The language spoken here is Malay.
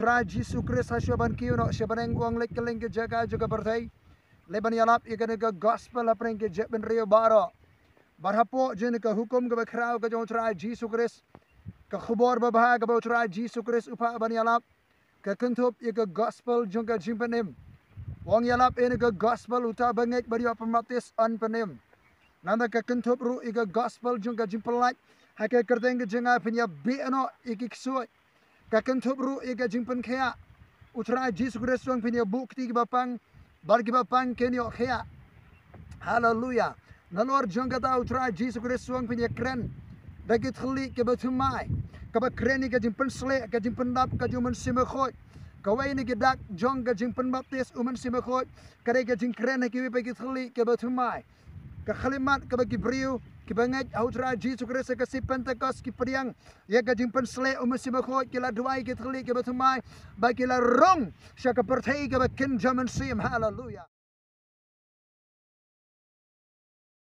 Trai Yesus Kristus syaban kiew no syaban wang lek keleng ke jaga juga pyrthei. Leban ïalap ikan ke gospel apa yang ke bnriew baroh. Barhapo jen ke hukum ke khraw ke U Trai Yesus Kristus. Ke khubor babah ke U Trai Yesus Kristus upa ban ïalap. Ke kentup ke gospel jong ke pynrem. Wang ïalap ini ke gospel uta bynngeit bari pynbaptis an pynm. Nanda ke kentup ru ke gospel jong ke leit. Hai ke kyrteng ke jenga pynïap bno ksuid. Ke kentup ru ke pynkhea. U Trai Yesus Kristus wang pynïap bukti ke bapang bagi bapang kenyo khea. Haleluya. Nalor jong kata U Trai Yesus Kristus wang pynïap kren. Bagi thylliej ke bathymmai. Ke kren ke pynslek ke pynap ke simekhoy. Kawai ni ke dak jong ke pynbaptis simekhoy. Kare ke kren ke bagi thylliej ke bathymmai. Ke khalimat ke bagi bnriew ke bynngeit U Trai Yesus Kristus ke si Pentecost ke periang ya ke pynslek simekhoy ke la duai ke thylliej ke bathymmai bagi la rong sya ke pyrthei ke kin jaman sim. Haleluya.